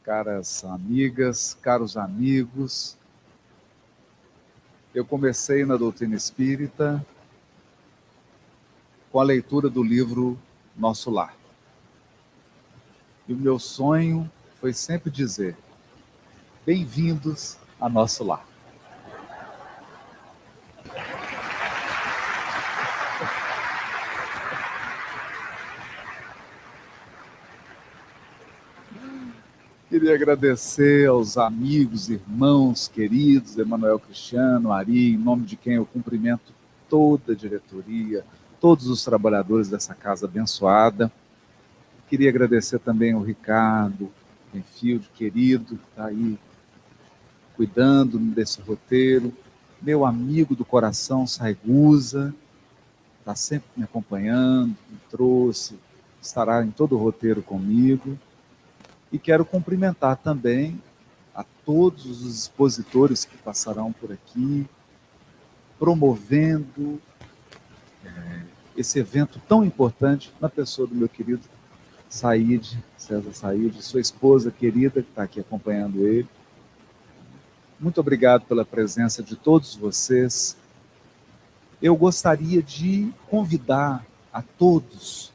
caras amigas, caros amigos. Eu comecei na doutrina espírita com a leitura do livro Nosso Lar. E o meu sonho foi sempre dizer: bem-vindos a Nosso Lar. Queria agradecer aos amigos, irmãos, queridos, Emanuel Cristiano, Ari, em nome de quem eu cumprimento toda a diretoria, todos os trabalhadores dessa casa abençoada. Queria agradecer também ao Ricardo Benfield, querido, que está aí cuidando desse roteiro, meu amigo do coração, Saigusa, está sempre me acompanhando, me trouxe, estará em todo o roteiro comigo. E quero cumprimentar também a todos os expositores que passarão por aqui, promovendo esse evento tão importante na pessoa do meu querido César Said, sua esposa querida que está aqui acompanhando ele. Muito obrigado pela presença de todos vocês. Eu gostaria de convidar a todos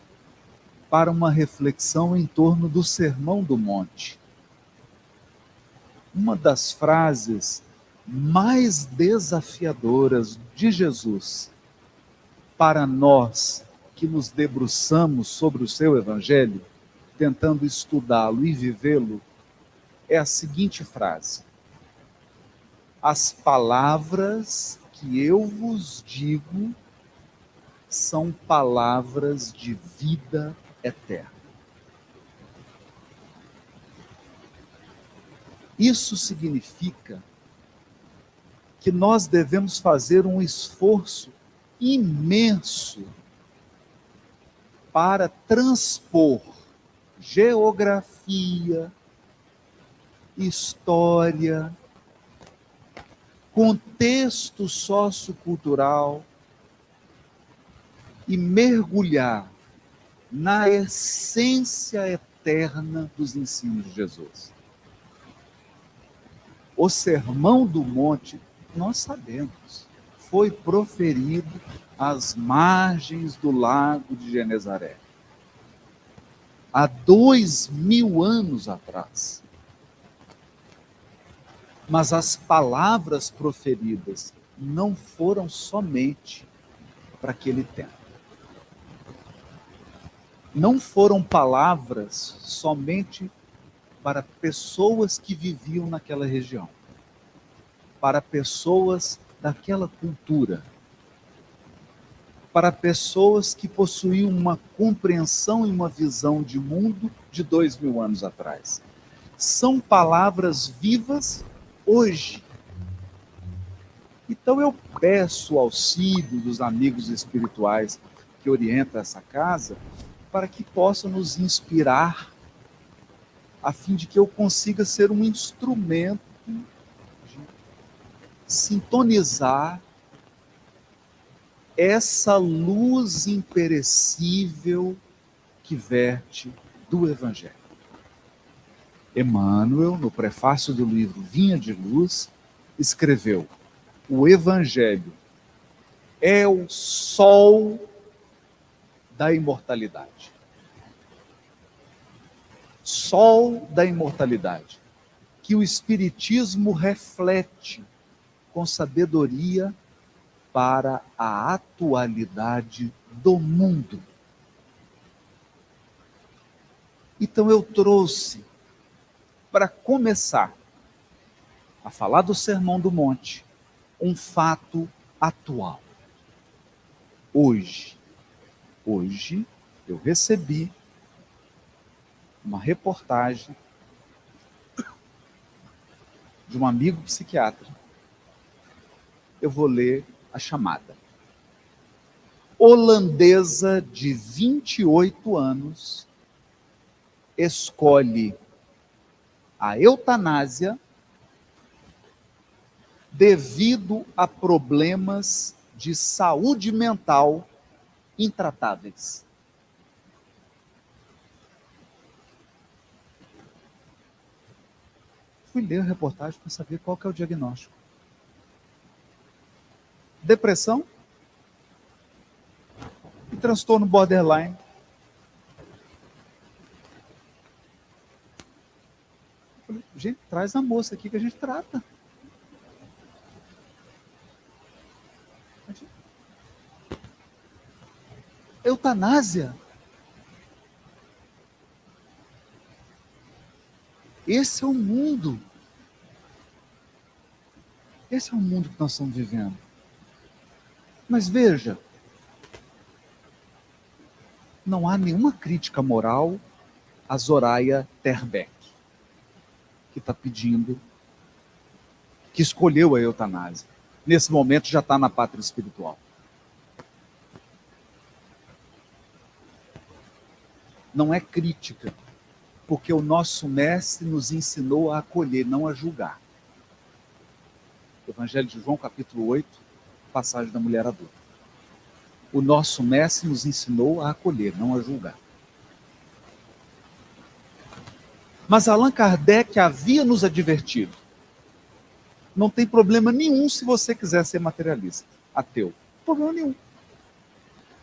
para uma reflexão em torno do Sermão do Monte. Uma das frases mais desafiadoras de Jesus para nós que nos debruçamos sobre o seu Evangelho, tentando estudá-lo e vivê-lo, é a seguinte frase: as palavras que eu vos digo são palavras de vida eterna. Isso significa que nós devemos fazer um esforço imenso para transpor geografia, história, contexto sociocultural e mergulhar na essência eterna dos ensinos de Jesus. O Sermão do Monte, nós sabemos, foi proferido às margens do lago de Genezaré, há 2000 anos atrás. Mas as palavras proferidas não foram somente para aquele tempo. Não foram palavras somente para pessoas que viviam naquela região, para pessoas daquela cultura, para pessoas que possuíam uma compreensão e uma visão de mundo de 2000 anos atrás. São palavras vivas hoje. Então eu peço o auxílio dos amigos espirituais que orientam essa casa para que possam nos inspirar a fim de que eu consiga ser um instrumento de sintonizar essa luz imperecível que verte do Evangelho. Emmanuel, no prefácio do livro Vinha de Luz, escreveu: o Evangelho é o sol da imortalidade. Sol da imortalidade, que o Espiritismo reflete com sabedoria para a atualidade do mundo. Então eu trouxe, para começar a falar do Sermão do Monte, um fato atual. Hoje eu recebi uma reportagem de um amigo psiquiatra. Eu vou ler a chamada. Holandesa de 28 anos escolhe a eutanásia devido a problemas de saúde mental intratáveis. fui ler a reportagem para saber qual que é o diagnóstico. Depressão e transtorno borderline. Eu falei, gente, traz a moça aqui que a gente trata. Eutanásia. Esse é o mundo. Esse é o mundo que nós estamos vivendo. Mas veja, não há nenhuma crítica moral a Soraya Terbeck, que está pedindo, que escolheu a eutanásia. Nesse momento já está na pátria espiritual. Não é crítica, porque o nosso mestre nos ensinou a acolher, não a julgar. Evangelho de João, capítulo 8, passagem da mulher adulta. O nosso mestre nos ensinou a acolher, não a julgar. Mas Allan Kardec havia nos advertido. Não tem problema nenhum se você quiser ser materialista, ateu. Problema nenhum.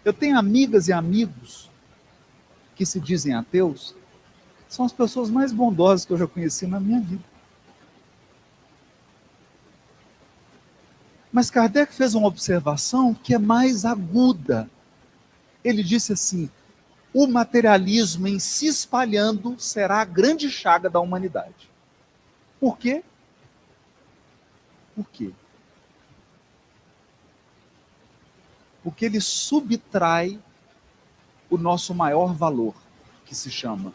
Eu tenho amigas e amigos que se dizem ateus, são as pessoas mais bondosas que eu já conheci na minha vida. Mas Kardec fez uma observação que é mais aguda. Ele disse assim: o materialismo em se espalhando será a grande chaga da humanidade. Por quê? Por quê? Porque ele subtrai o nosso maior valor, que se chama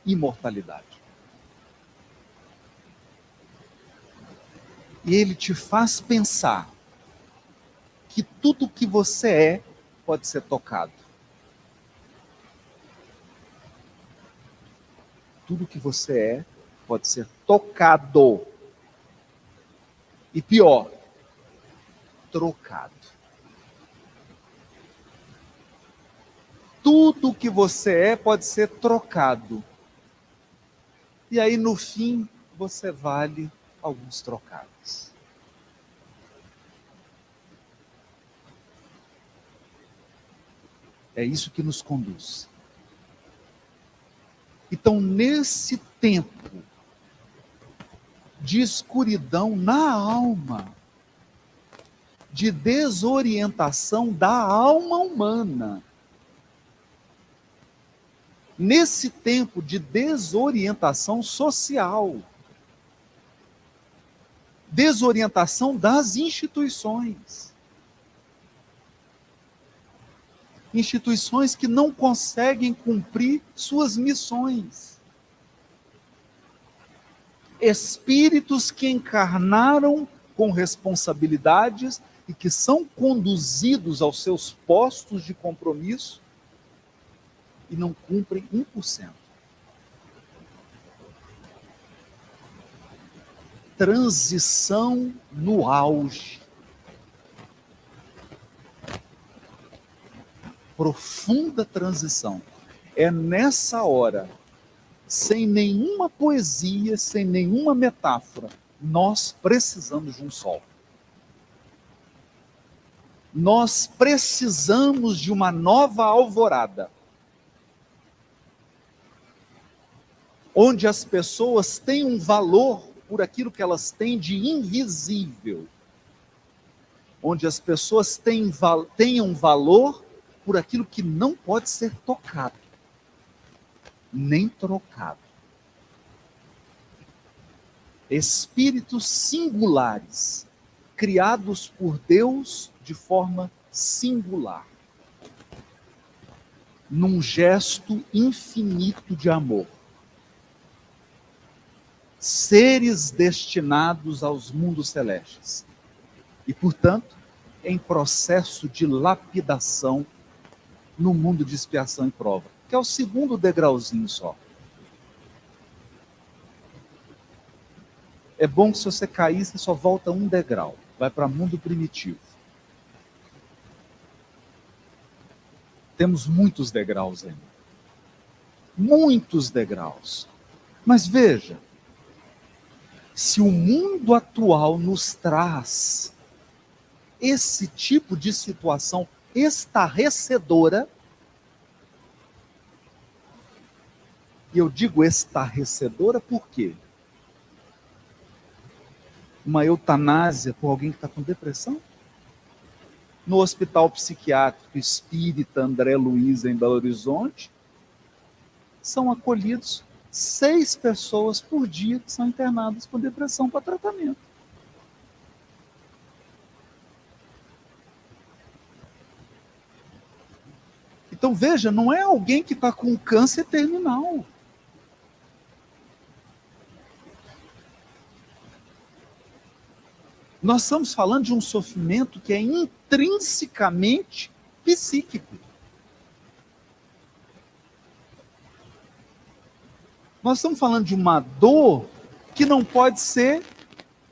imortalidade. E ele te faz pensar que tudo que você é pode ser tocado. Tudo que você é pode ser tocado. E pior, trocado. Tudo que você é pode ser trocado. E aí, no fim, você vale alguns trocados. É isso que nos conduz. Então, nesse tempo de escuridão na alma, de desorientação da alma humana, nesse tempo de desorientação social, desorientação das instituições, instituições que não conseguem cumprir suas missões, espíritos que encarnaram com responsabilidades e que são conduzidos aos seus postos de compromisso e não cumprem 1%. Transição no auge. Profunda transição. É nessa hora, sem nenhuma poesia, sem nenhuma metáfora, nós precisamos de um sol. Nós precisamos de uma nova alvorada, onde as pessoas têm um valor por aquilo que elas têm de invisível, onde as pessoas tenham valor por aquilo que não pode ser tocado, nem trocado. Espíritos singulares, criados por Deus de forma singular, num gesto infinito de amor. Seres destinados aos mundos celestes. E, portanto, em processo de lapidação no mundo de expiação e prova, que é o segundo degrauzinho só. É bom que se você cair, você só volta um degrau, vai para o mundo primitivo. Temos muitos degraus ainda. Muitos degraus. Mas veja, Se o mundo atual nos traz esse tipo de situação estarrecedora, e eu digo estarrecedora por quê? Uma eutanásia por alguém que está com depressão? No Hospital Psiquiátrico Espírita André Luiz, em Belo Horizonte, são acolhidos 6 pessoas por dia que são internadas com depressão para tratamento. Então, veja, não é alguém que está com câncer terminal. Nós estamos falando de um sofrimento que é intrinsecamente psíquico. Nós estamos falando de uma dor que não pode ser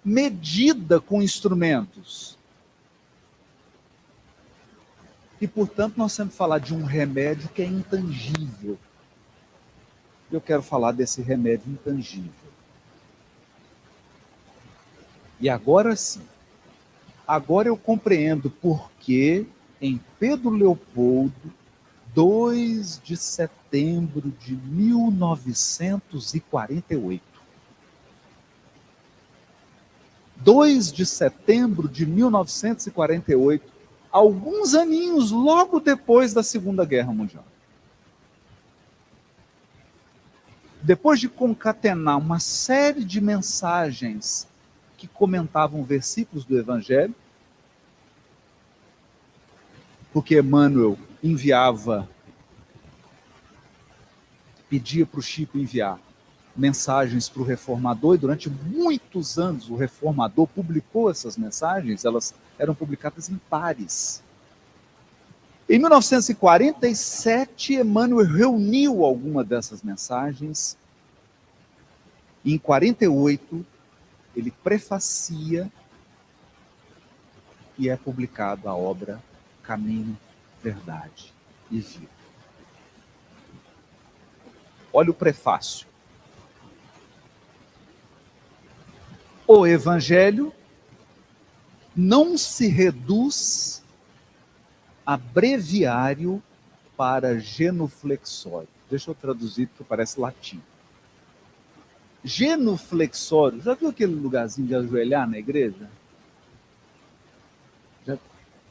medida com instrumentos. E, portanto, nós temos que falar de um remédio que é intangível. Eu quero falar desse remédio intangível. E agora sim, agora eu compreendo por que em Pedro Leopoldo, 2 de setembro de 1948, 2 de setembro de 1948, alguns aninhos logo depois da Segunda Guerra Mundial. Depois de concatenar uma série de mensagens que comentavam versículos do Evangelho, porque Emmanuel pedia para o Chico enviar mensagens para o Reformador, e durante muitos anos o Reformador publicou essas mensagens, elas eram publicadas em pares. Em 1947, Emmanuel reuniu alguma dessas mensagens, e em 1948, ele prefacia e é publicada a obra Caminho, Verdade e Vida. Olha o prefácio. O Evangelho não se reduz a breviário para genuflexório. Deixa eu traduzir, porque parece latim. Genuflexório, já viu aquele lugarzinho de ajoelhar na igreja?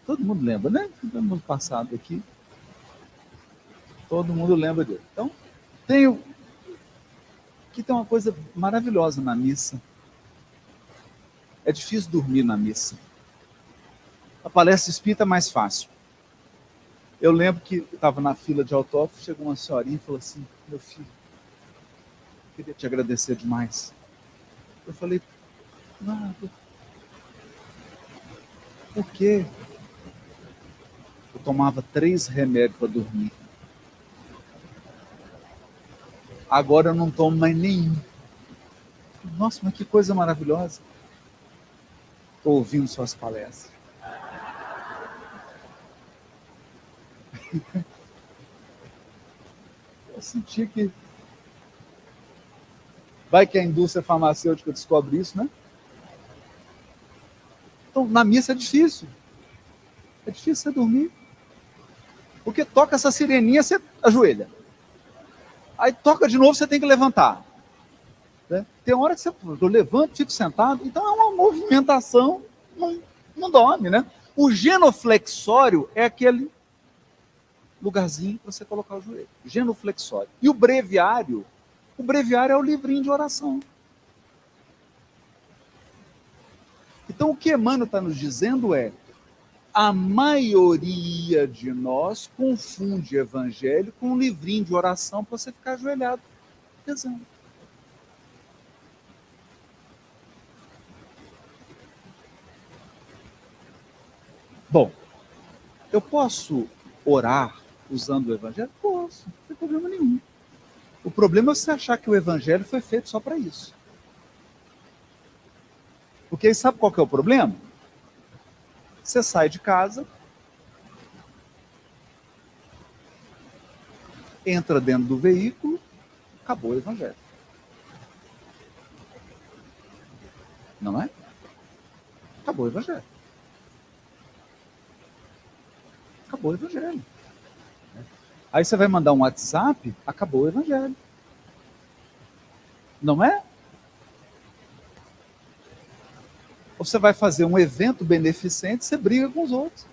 Todo mundo lembra, né? Todo mundo passado aqui. Todo mundo lembra disso. Então, aqui tem uma coisa maravilhosa na missa. É difícil dormir na missa. A palestra espírita é mais fácil. Eu lembro que estava na fila de autógrafo, chegou uma senhorinha e falou assim: meu filho, queria te agradecer demais. Eu falei: nada. Por quê? Eu tomava 3 remédios para dormir. Agora eu não tomo mais nenhum. Nossa, mas que coisa maravilhosa. Estou ouvindo suas palestras. Eu senti que... Vai que a indústria farmacêutica descobre isso, né? Então, na missa é difícil. É difícil você dormir. Porque toca essa sireninha, você ajoelha. Aí toca de novo, você tem que levantar. Né? Tem hora que eu levanto, fico sentado. Então é uma movimentação, não dorme, né? O genuflexório é aquele lugarzinho para você colocar o joelho. Genuflexório. E o breviário é o livrinho de oração. Então o que Emmanuel está nos dizendo é: a maioria de nós confunde evangelho com um livrinho de oração para você ficar ajoelhado rezando. Bom, eu posso orar usando o evangelho? Posso, não tem problema nenhum. O problema é você achar que o evangelho foi feito só para isso. Porque aí sabe qual que é o problema? Você sai de casa, entra dentro do veículo, acabou o evangelho. Não é? Acabou o evangelho. Acabou o evangelho. Aí você vai mandar um WhatsApp, acabou o evangelho. Não é? Ou você vai fazer um evento beneficente, você briga com os outros.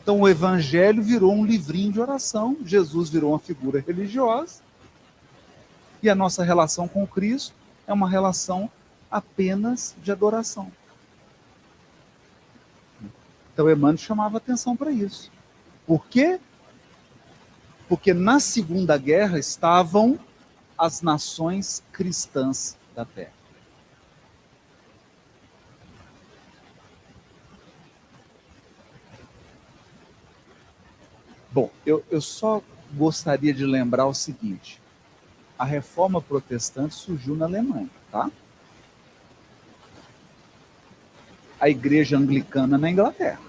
Então o evangelho virou um livrinho de oração, Jesus virou uma figura religiosa, e a nossa relação com Cristo é uma relação apenas de adoração. Então Emmanuel chamava atenção para isso. Por quê? Porque na Segunda Guerra estavam as nações cristãs da Terra. Bom, eu só gostaria de lembrar o seguinte: a Reforma Protestante surgiu na Alemanha, tá? A Igreja Anglicana na Inglaterra.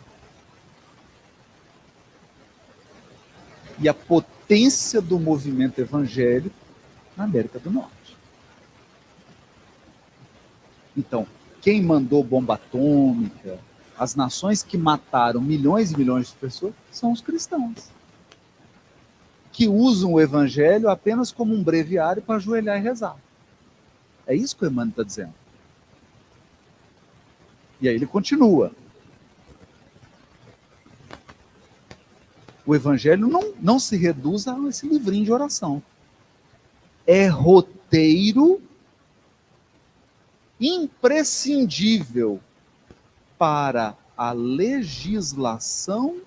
E a potência do movimento evangélico na América do Norte. Então, quem mandou bomba atômica, as nações que mataram milhões e milhões de pessoas, são os cristãos, que usam o evangelho apenas como um breviário para ajoelhar e rezar. É isso que o Emmanuel está dizendo. E aí ele continua. O evangelho não se reduz a esse livrinho de oração. É roteiro imprescindível para a legislação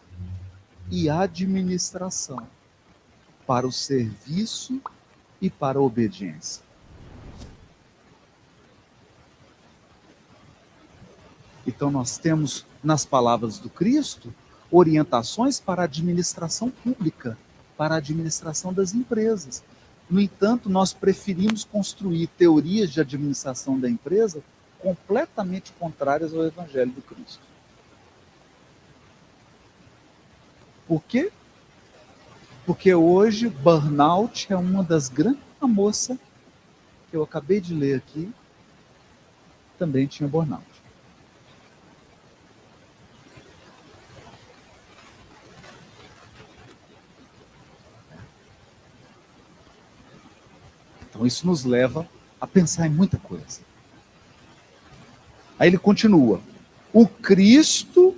e administração, para o serviço e para a obediência. Então nós temos, nas palavras do Cristo, orientações para a administração pública, para a administração das empresas. No entanto, nós preferimos construir teorias de administração da empresa completamente contrárias ao Evangelho do Cristo. Por quê? Porque hoje burnout é uma das grandes... A moça que eu acabei de ler aqui também tinha burnout. Então isso nos leva a pensar em muita coisa. Aí ele continua. O Cristo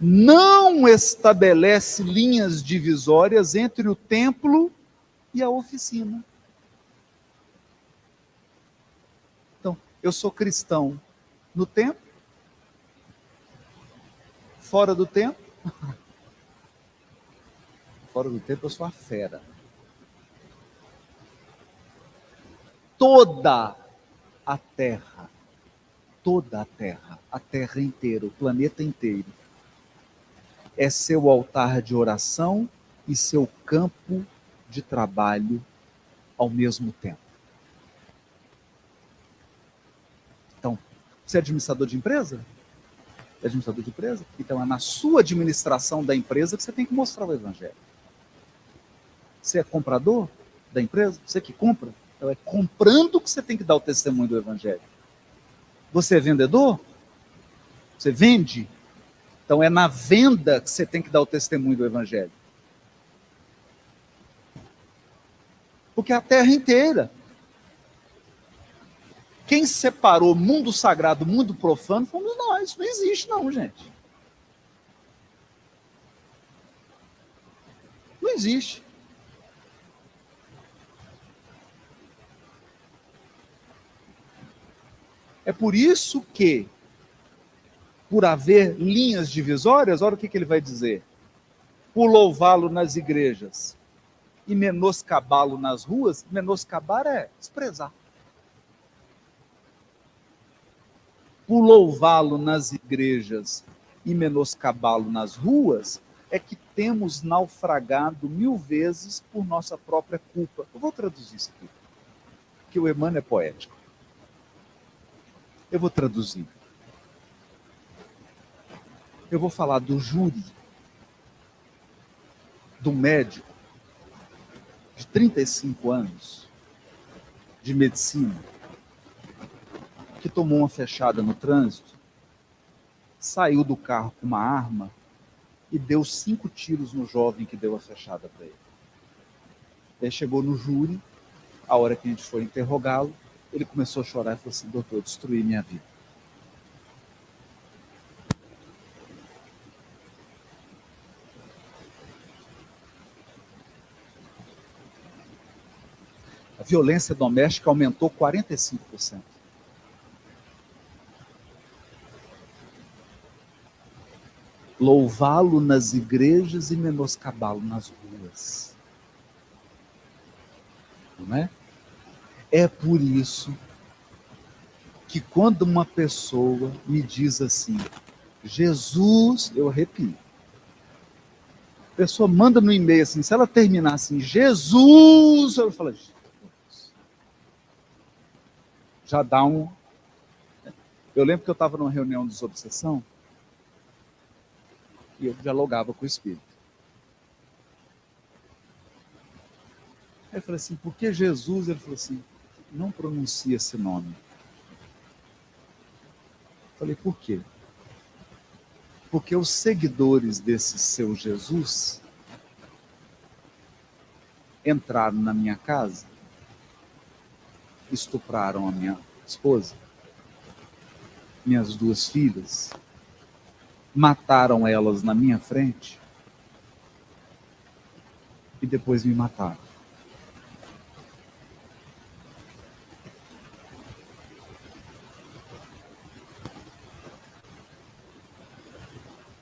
não estabelece linhas divisórias entre o templo e a oficina. Então, eu sou cristão no templo, fora do templo. Fora do templo eu sou a fera. Toda a terra inteira, o planeta inteiro, é seu altar de oração e seu campo de trabalho ao mesmo tempo. Então, você é administrador de empresa? É administrador de empresa? Então é na sua administração da empresa que você tem que mostrar o evangelho. Você é comprador da empresa? Você que compra? Então é comprando que você tem que dar o testemunho do evangelho. Você é vendedor? Você vende? Então é na venda que você tem que dar o testemunho do evangelho. Porque a terra inteira. Quem separou mundo sagrado, mundo profano, fomos nós. Isso não existe não, gente. Não existe. É por isso que, por haver linhas divisórias, olha o que ele vai dizer. Por louvá-lo nas igrejas e menoscabá-lo nas ruas, menoscabar é desprezar. Por louvá-lo nas igrejas e menoscabá-lo nas ruas, é que temos naufragado 1000 vezes por nossa própria culpa. Eu vou traduzir isso aqui, porque o Emmanuel é poético. Eu vou traduzir. Eu vou falar do júri, do médico, de 35 anos, de medicina que tomou uma fechada no trânsito, saiu do carro com uma arma e deu 5 tiros no jovem que deu a fechada para ele. Aí chegou no júri, a hora que a gente foi interrogá-lo, ele começou a chorar e falou assim: doutor, destruí minha vida. A violência doméstica aumentou 45%. Louvá-lo nas igrejas e menoscabá-lo nas ruas. Não é? É por isso que quando uma pessoa me diz assim, Jesus, eu arrepio. A pessoa manda no e-mail assim, se ela terminar assim, Jesus, eu falo, já dá um... Eu lembro que eu estava numa reunião de desobsessão e eu dialogava com o Espírito. Aí eu falei assim, por que Jesus? Ele falou assim, não pronuncia esse nome. Eu falei, por quê? Porque os seguidores desse seu Jesus entraram na minha casa, estupraram a minha esposa, minhas 2 filhas, mataram elas na minha frente e depois me mataram.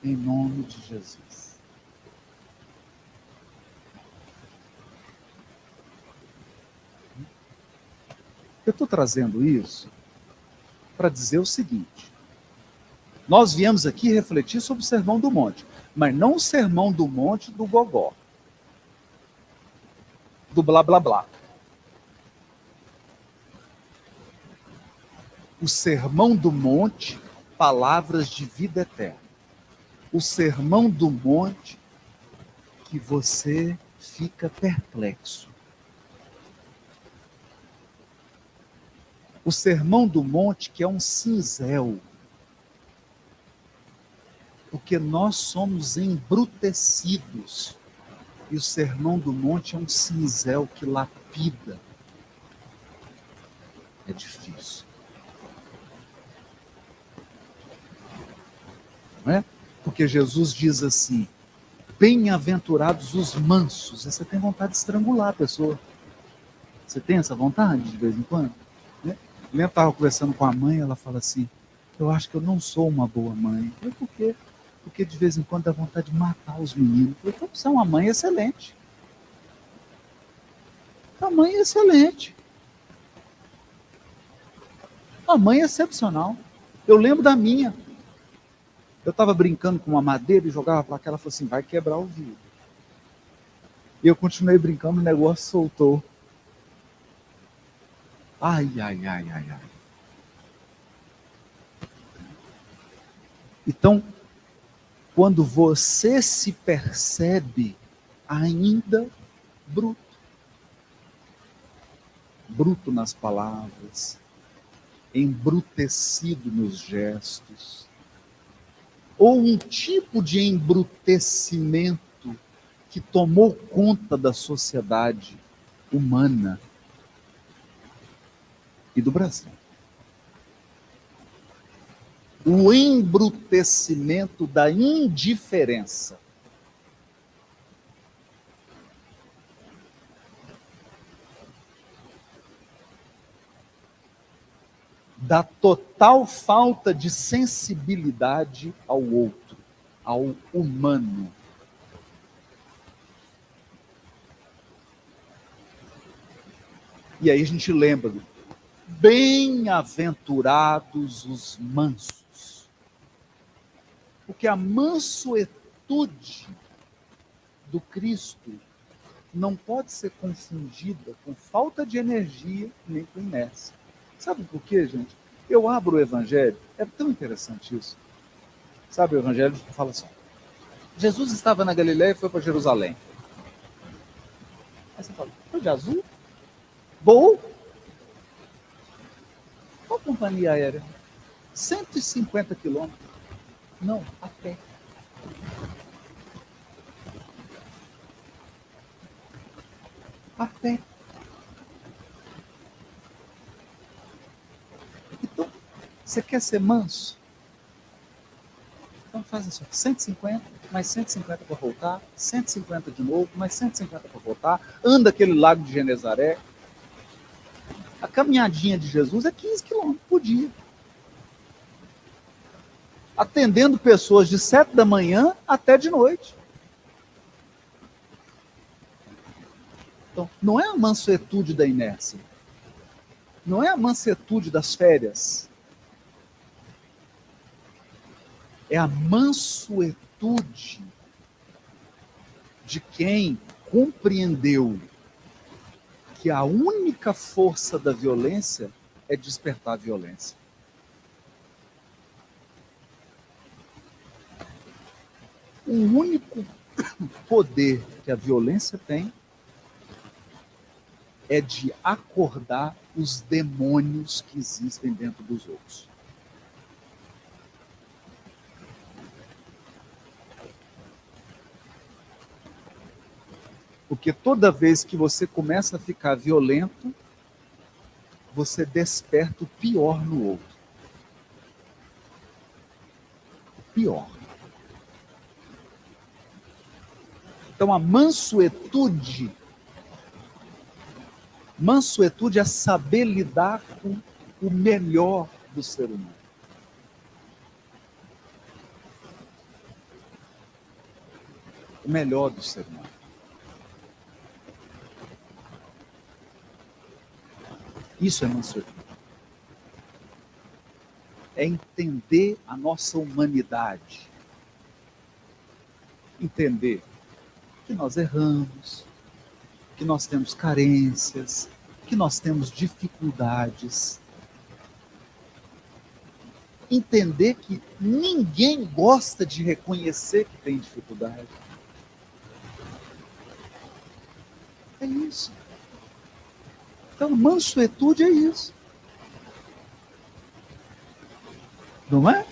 Em nome de Jesus. Eu estou trazendo isso para dizer o seguinte: nós viemos aqui refletir sobre o Sermão do Monte, mas não o Sermão do Monte do gogó, do blá blá blá. O Sermão do Monte, palavras de vida eterna. O Sermão do Monte que você fica perplexo. O Sermão do Monte que é um cinzel. Porque nós somos embrutecidos. E o Sermão do Monte é um cinzel que lapida. É difícil. Não é? Porque Jesus diz assim, bem-aventurados os mansos. Você tem vontade de estrangular a pessoa. Você tem essa vontade de vez em quando? Né? Eu estava conversando com a mãe, ela fala assim, eu acho que eu não sou uma boa mãe. Eu falei, por quê? Porque de vez em quando dá vontade de matar os meninos. Eu falei, então você é uma mãe excelente. A mãe é excelente. A mãe é excepcional. Eu lembro da minha. Eu estava brincando com uma madeira e jogava para cá, ela falou assim, vai quebrar o vidro. E eu continuei brincando, o negócio soltou. Ai, ai, ai, ai, ai. Então, quando você se percebe ainda bruto, bruto nas palavras, embrutecido nos gestos, ou um tipo de embrutecimento que tomou conta da sociedade humana e do Brasil. O embrutecimento da indiferença. Da total falta de sensibilidade ao outro, ao humano. E aí a gente lembra, bem-aventurados os mansos. Porque a mansuetude do Cristo não pode ser confundida com falta de energia nem com inércia. Sabe por quê, gente? Eu abro o Evangelho, é tão interessante isso. Sabe o Evangelho que fala assim, Jesus estava na Galileia e foi para Jerusalém. Aí você fala, foi de azul? Bom, Qual companhia aérea? 150 quilômetros. Não, a pé. A pé. Então, você quer ser manso? Então faz assim, 150, mais 150 para voltar, 150 de novo, mais 150 para voltar, anda aquele lago de Genezaré. A caminhadinha de Jesus é 15 quilômetros por dia. Atendendo pessoas de 7 da manhã até de noite. Então, não é a mansuetude da inércia. Não é a mansuetude das férias. É a mansuetude de quem compreendeu que a única força da violência é despertar a violência. O único poder que a violência tem é de acordar os demônios que existem dentro dos outros. Porque toda vez que você começa a ficar violento, você desperta o pior no outro. O pior. Então a mansuetude é saber lidar com o melhor do ser humano. O melhor do ser humano. Isso é mansuetude. É entender a nossa humanidade. Entender que nós erramos, que nós temos carências, que nós temos dificuldades. Entender que ninguém gosta de reconhecer que tem dificuldade. É isso. Então, mansuetude é isso. Não é?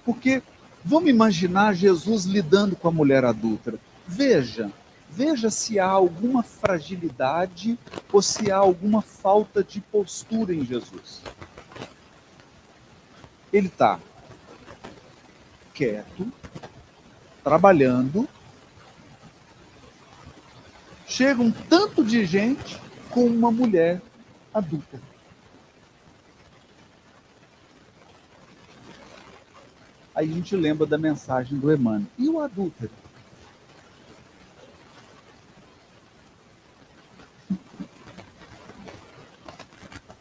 Porque vamos imaginar Jesus lidando com a mulher adúltera. Veja se há alguma fragilidade ou se há alguma falta de postura em Jesus. Ele está quieto, trabalhando, chega um tanto de gente com uma mulher adúltera. Aí a gente lembra da mensagem do Emmanuel. E o adúltero?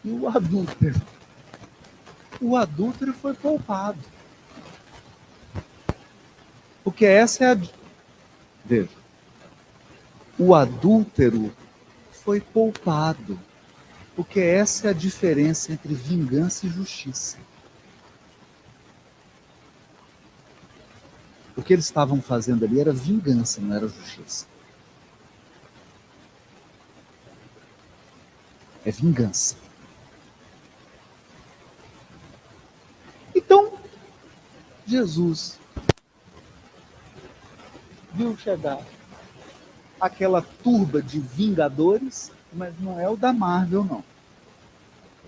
E o adúltero? O adúltero foi poupado. Porque essa é a... Veja. O adúltero foi poupado. Porque essa é a diferença entre vingança e justiça. O que eles estavam fazendo ali era vingança, não era justiça. É vingança. Então, Jesus viu chegar aquela turba de vingadores, mas não é o da Marvel, não.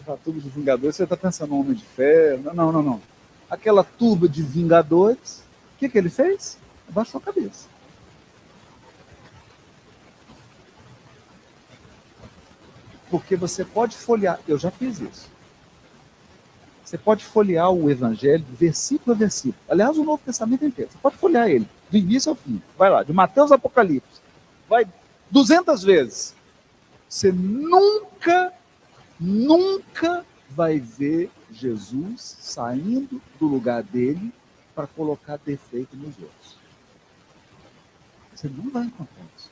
A turba de vingadores, você está pensando no Homem de Ferro? Não. Aquela turba de vingadores, o que ele fez? Abaixou a cabeça. Porque você pode folhear, eu já fiz isso. Você pode folhear o Evangelho versículo a versículo. Aliás, o Novo Testamento inteiro. Você pode folhear ele, do início ao fim. Vai lá, de Mateus a Apocalipse. Vai 200 vezes. Você nunca vai ver Jesus saindo do lugar dele para colocar defeito nos outros. Você não vai encontrar isso.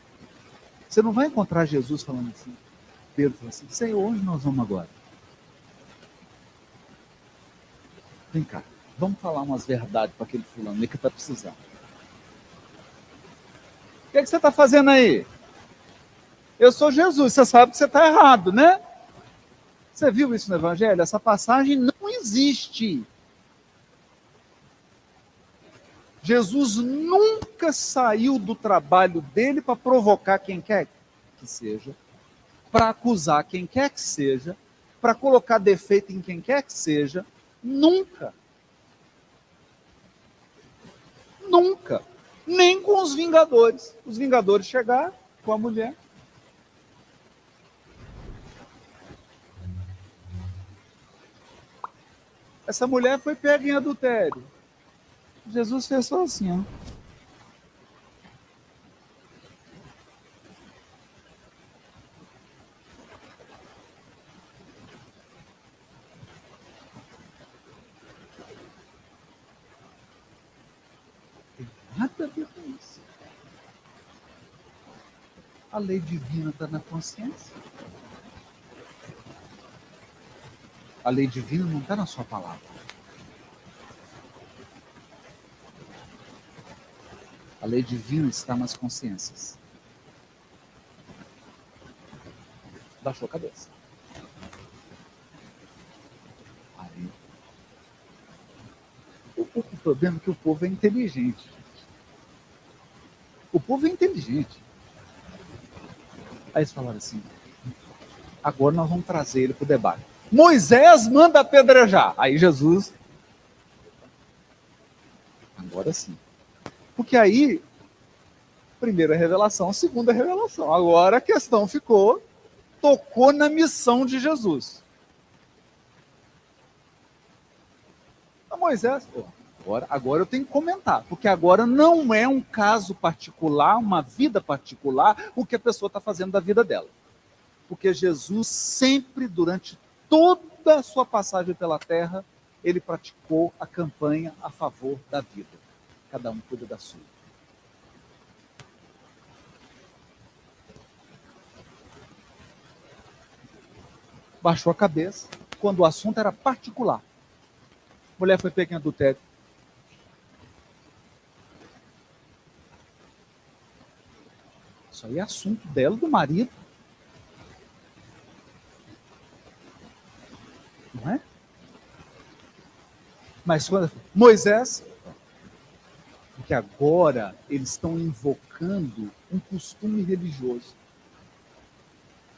Você não vai encontrar Jesus falando assim. Pedro falou assim, Senhor, onde nós vamos agora? Vem cá, vamos falar umas verdades para aquele fulano que está precisando. O que você está fazendo aí? Eu sou Jesus, você sabe que você está errado, né? Você viu isso no Evangelho? Essa passagem não existe. Jesus nunca saiu do trabalho dele para provocar quem quer que seja, para acusar quem quer que seja, para colocar defeito em quem quer que seja. Nunca. Nunca. Nem com os vingadores. Os vingadores chegaram com a mulher. Essa mulher foi pega em adultério. Jesus fez só assim, ó. Tem nada a ver com isso. A lei divina está na consciência. A lei divina não está na sua palavra. A lei divina está nas consciências. Baixou a cabeça. Aí. O problema é que o povo é inteligente. O povo é inteligente. Aí eles falaram assim, agora nós vamos trazer ele para o debate. Moisés manda apedrejar. Aí Jesus... Agora sim. Porque aí, primeira revelação, segunda revelação. Agora a questão tocou na missão de Jesus. A Moisés, agora eu tenho que comentar, porque agora não é um caso particular, uma vida particular, o que a pessoa está fazendo da vida dela. Porque Jesus sempre, durante toda a sua passagem pela terra, ele praticou a campanha a favor da vida. Cada um cuida da sua. Baixou a cabeça quando o assunto era particular. A mulher foi pega em adultério. Isso aí é assunto dela, do marido. Não é? Mas quando Moisés, porque agora eles estão invocando um costume religioso,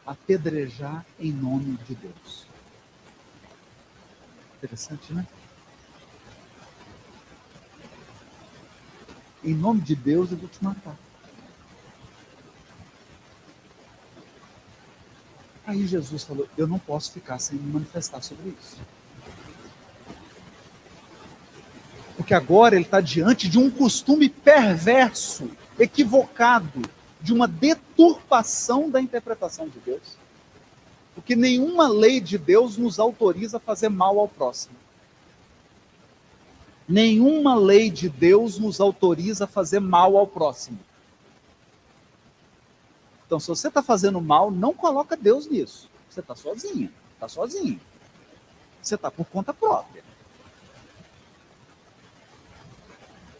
apedrejar em nome de Deus. Interessante, né? Em nome de Deus eu vou te matar. Aí Jesus falou, eu não posso ficar sem me manifestar sobre isso. Porque agora ele está diante de um costume perverso, equivocado, de uma deturpação da interpretação de Deus. Porque nenhuma lei de Deus nos autoriza a fazer mal ao próximo. Nenhuma lei de Deus nos autoriza a fazer mal ao próximo. Então, se você está fazendo mal, não coloca Deus nisso. Você está sozinho, está sozinho. Você está por conta própria.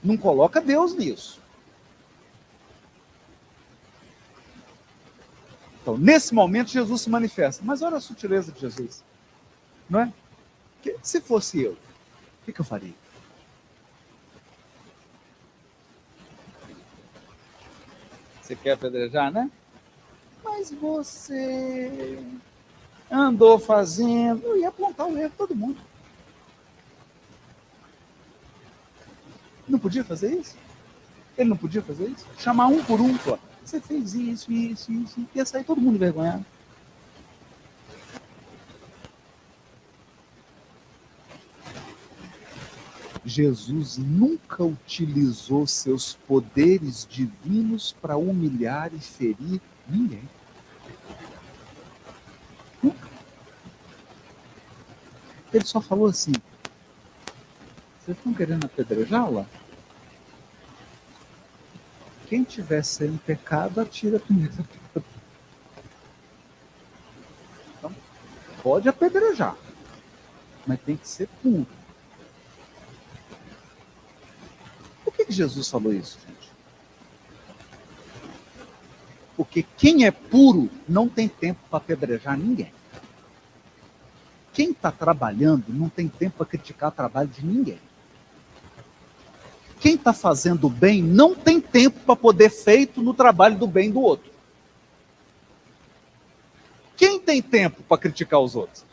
Não coloca Deus nisso. Então, nesse momento, Jesus se manifesta. Mas olha a sutileza de Jesus. Não é? Que, se fosse eu, o que eu faria? Você quer apedrejar, né? Mas você andou fazendo... Eu ia apontar o erro de todo mundo. Não podia fazer isso? Ele não podia fazer isso? Chamar um por um, pô. Você fez isso. Ia sair todo mundo envergonhado. Jesus nunca utilizou seus poderes divinos para humilhar e ferir ninguém. Nunca. Ele só falou assim, vocês estão querendo apedrejá-la? Quem tiver sem pecado, atira a primeira pedra. Então, pode apedrejar, mas tem que ser puro. Por que Jesus falou isso, gente? Porque quem é puro não tem tempo para apedrejar ninguém. Quem está trabalhando não tem tempo para criticar o trabalho de ninguém. Quem está fazendo bem não tem tempo para poder feito no trabalho do bem do outro. Quem tem tempo para criticar os outros?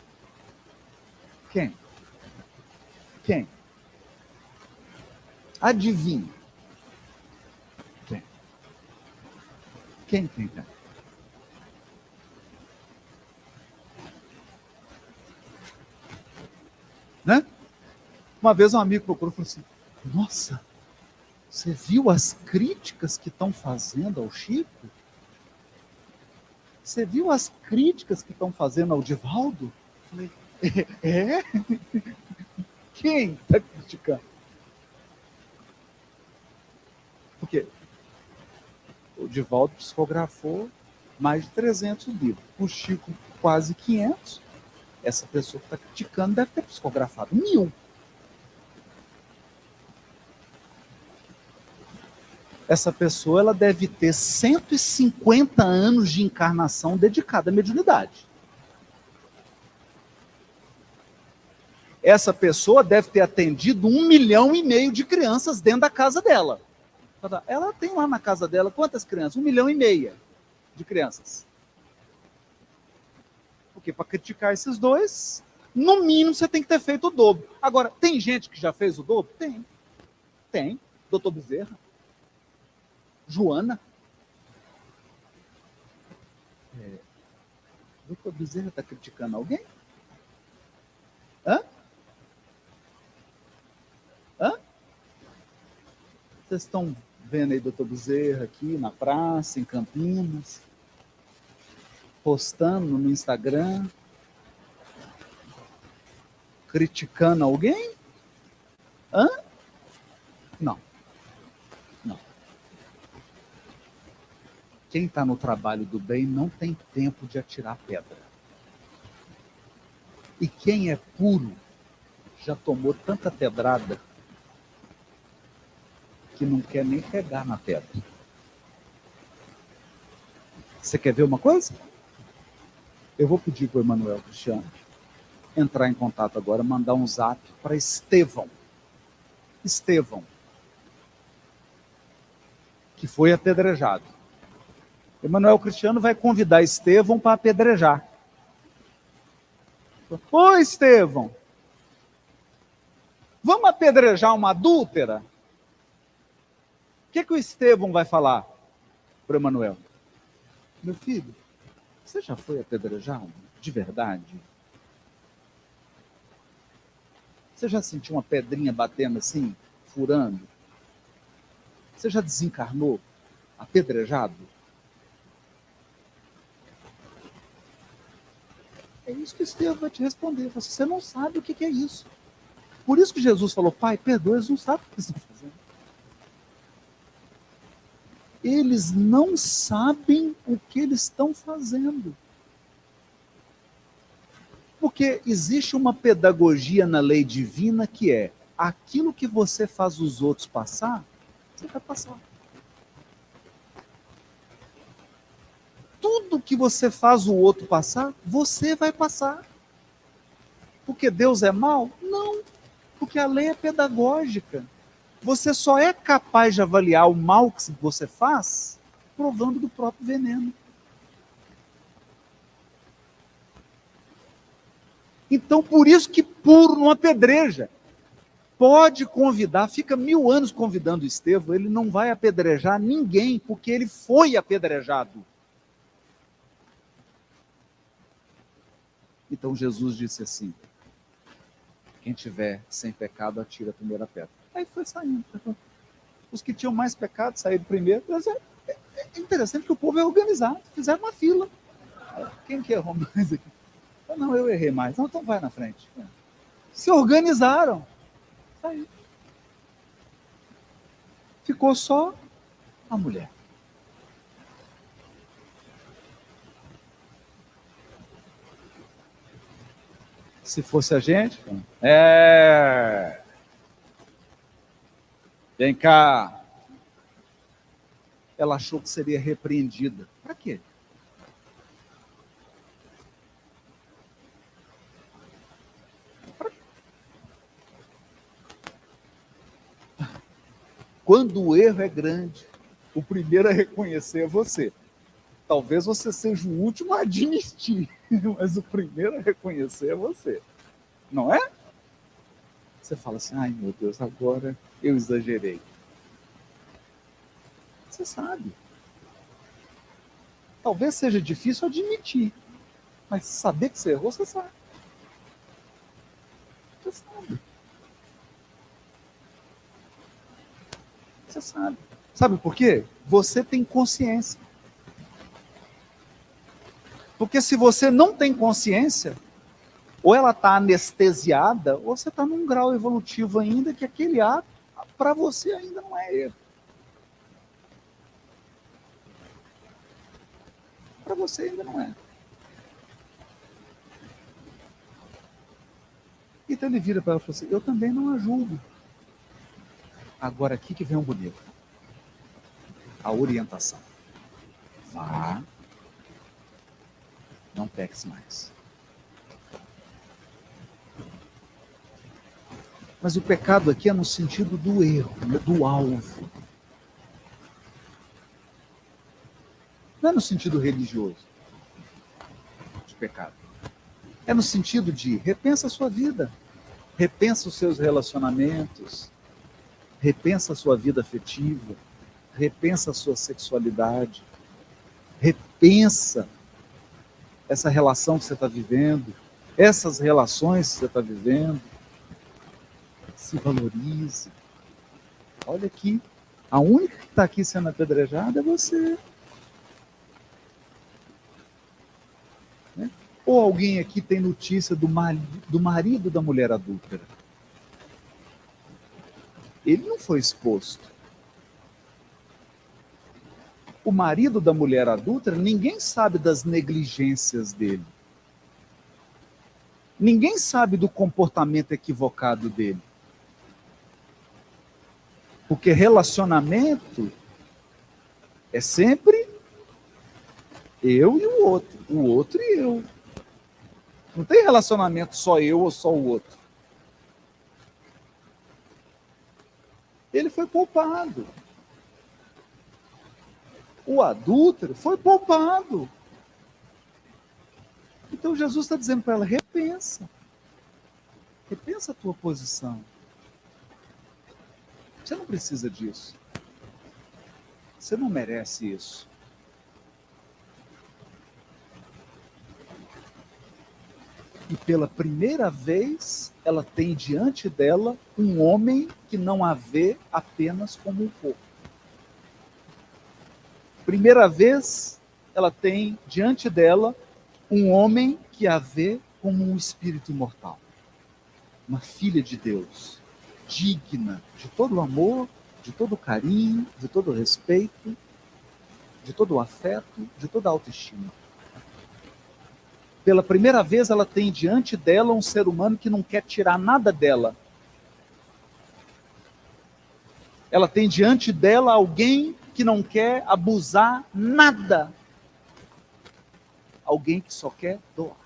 Quem? Quem? Adivinha. Quem? Quem tem tempo? Né? Uma vez um amigo procurou e falou assim: nossa, você viu as críticas que estão fazendo ao Chico? Você viu as críticas que estão fazendo ao Divaldo? Eu falei, é? Quem está criticando? Por quê? O Divaldo psicografou mais de 300 livros. O Chico, quase 500. Essa pessoa que está criticando deve ter psicografado 1000. Essa pessoa ela deve ter 150 anos de encarnação dedicada à mediunidade. Essa pessoa deve ter atendido 1,5 milhão de crianças dentro da casa dela. Ela tem lá na casa dela quantas crianças? 1,5 milhão de crianças. Porque para criticar esses dois, no mínimo você tem que ter feito o dobro. Agora, tem gente que já fez o dobro? Tem. Tem. Doutor Bezerra. Joana. Doutor Bezerra está criticando alguém? Hã? Vocês estão vendo aí doutor Bezerra aqui na praça, em Campinas, postando no Instagram, criticando alguém? Hã? Não. Não. Quem está no trabalho do bem não tem tempo de atirar pedra. E quem é puro já tomou tanta pedrada que não quer nem pegar na pedra. Você quer ver uma coisa? Eu vou pedir para o Emanuel Cristiano entrar em contato agora, mandar um zap para Estevão. Estevão, que foi apedrejado. Emanuel Cristiano vai convidar Estevão para apedrejar. Ô, Estevão, vamos apedrejar uma adúltera? O que o Estevão vai falar para o Emanuel? Meu filho, você já foi apedrejado de verdade? Você já sentiu uma pedrinha batendo assim, furando? Você já desencarnou apedrejado? É isso que o Estevão vai te responder. Você não sabe o que é isso. Por isso que Jesus falou, Pai, perdoa, eles não sabem o que estão fazendo. Eles não sabem o que eles estão fazendo. Porque existe uma pedagogia na lei divina que é aquilo que você faz os outros passar, você vai passar. Tudo que você faz o outro passar, você vai passar. Porque Deus é mau? Não. Porque a lei é pedagógica. Você só é capaz de avaliar o mal que você faz provando do próprio veneno. Então, por isso que puro não apedreja. Pode convidar, fica 1000 anos convidando o Estevão, ele não vai apedrejar ninguém, porque ele foi apedrejado. Então Jesus disse assim, quem tiver sem pecado, atira a primeira pedra. Aí foi saindo. Os que tinham mais pecado saíram primeiro. É interessante que o povo é organizado, fizeram uma fila. Quem que errou mais aqui? Não, eu errei mais. Não, então vai na frente. Se organizaram. Saiu. Ficou só a mulher. Se fosse a gente, vem cá. Ela achou que seria repreendida. Para quê? Quando o erro é grande, o primeiro a reconhecer é você. Talvez você seja o último a admitir, mas o primeiro a reconhecer é você. Não é? Você fala assim, ai meu Deus, agora eu exagerei. Você sabe. Talvez seja difícil admitir, mas saber que você errou, você sabe. Você sabe. Você sabe. Sabe por quê? Você tem consciência. Porque se você não tem consciência, ou ela está anestesiada, ou você está num grau evolutivo ainda que aquele ato, para você, ainda não é erro. Para você ainda não é. Então ele vira para ela e fala assim, eu também não a julgo. Agora aqui que vem um bonito. A orientação. Vá. Não peques mais. Mas o pecado aqui é no sentido do erro, do alvo. Não é no sentido religioso de pecado. É no sentido de repensa a sua vida, repensa os seus relacionamentos, repensa a sua vida afetiva, repensa a sua sexualidade, repensa essa relação que você está vivendo, essas relações que você está vivendo. Se valorize. Olha aqui, a única que está aqui sendo apedrejada é você. Né? Ou alguém aqui tem notícia do marido da mulher adúltera. Ele não foi exposto. O marido da mulher adúltera, ninguém sabe das negligências dele. Ninguém sabe do comportamento equivocado dele. Porque relacionamento é sempre eu e o outro e eu. Não tem relacionamento só eu ou só o outro. Ele foi poupado. O adúltero foi poupado. Então Jesus está dizendo para ela, repensa. Repensa a tua posição. Você não precisa disso. Você não merece isso. E pela primeira vez, ela tem diante dela um homem que não a vê apenas como um corpo. Primeira vez, ela tem diante dela um homem que a vê como um espírito imortal. Uma filha de Deus. Digna de todo o amor, de todo o carinho, de todo o respeito, de todo o afeto, de toda a autoestima. Pela primeira vez, ela tem diante dela um ser humano que não quer tirar nada dela. Ela tem diante dela alguém que não quer abusar nada. Alguém que só quer doar.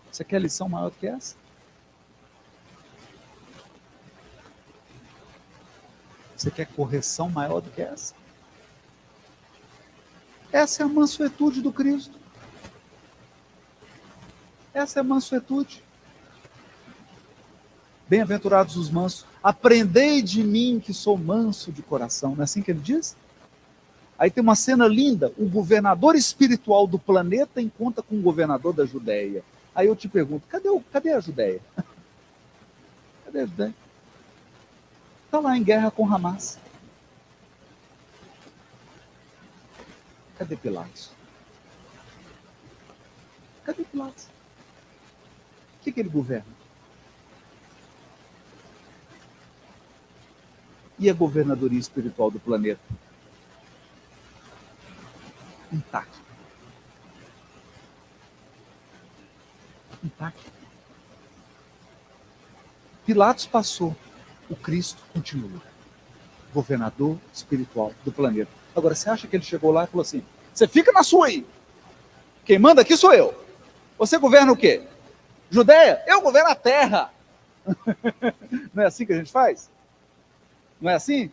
Você quer lição maior do que essa? Você quer correção maior do que essa? Essa é a mansuetude do Cristo. Essa é a mansuetude. Bem-aventurados os mansos. Aprendei de mim que sou manso de coração. Não é assim que ele diz? Aí tem uma cena linda. O governador espiritual do planeta encontra com o governador da Judéia. Aí eu te pergunto, cadê a Judéia? Cadê a Judéia? Está lá em guerra com Hamas. Cadê Pilatos? Cadê Pilatos? O que ele governa? E a governadoria espiritual do planeta? Intacto. Intacto. Pilatos passou, o Cristo continua. Governador espiritual do planeta. Agora, você acha que ele chegou lá e falou assim, você fica na sua aí. Quem manda aqui sou eu. Você governa o quê? Judeia? Eu governo a terra. Não é assim que a gente faz? Não é assim?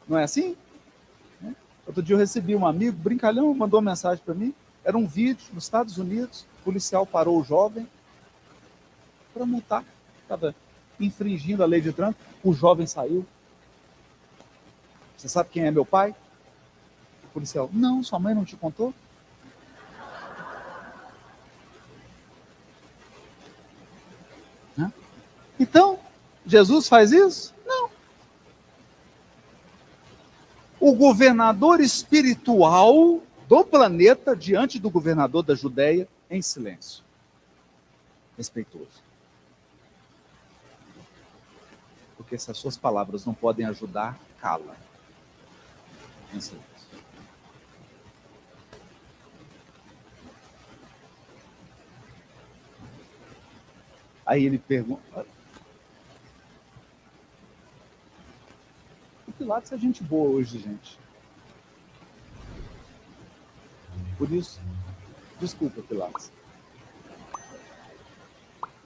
Não é assim? Outro dia eu recebi um amigo, brincalhão, mandou uma mensagem para mim. Era um vídeo nos Estados Unidos, o policial parou o jovem para multar. Estava infringindo a lei de trânsito. O jovem saiu. Você sabe quem é meu pai? O policial, não, sua mãe não te contou? Né? Então, Jesus faz isso? Não. O governador espiritual do planeta diante do governador da Judéia em silêncio. Respeitoso. Porque se as suas palavras não podem ajudar, cala. Em silêncio. Aí ele pergunta... O Pilatos é gente boa hoje, gente. Por isso, desculpa, Pilatos.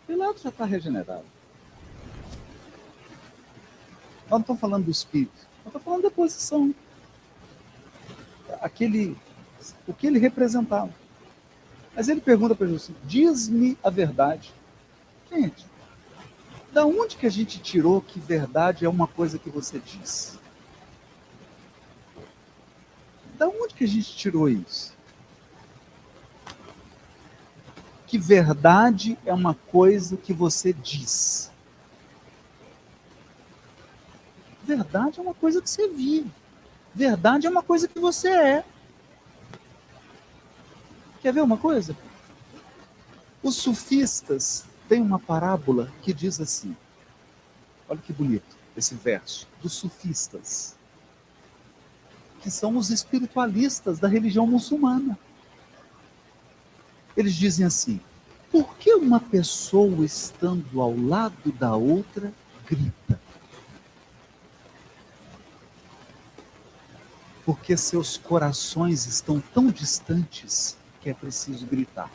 Pilatos já está regenerado. Nós não estamos falando do espírito, nós estamos falando da posição. O que ele representava. Mas ele pergunta para Jesus, diz-me a verdade. Gente, da onde que a gente tirou que verdade é uma coisa que você diz? Da onde que a gente tirou isso? Que verdade é uma coisa que você diz. Verdade é uma coisa que você vive. Verdade é uma coisa que você é. Quer ver uma coisa? Os sufistas têm uma parábola que diz assim, olha que bonito esse verso, dos sufistas, que são os espiritualistas da religião muçulmana. Eles dizem assim, por que uma pessoa estando ao lado da outra grita? Porque seus corações estão tão distantes que é preciso gritar.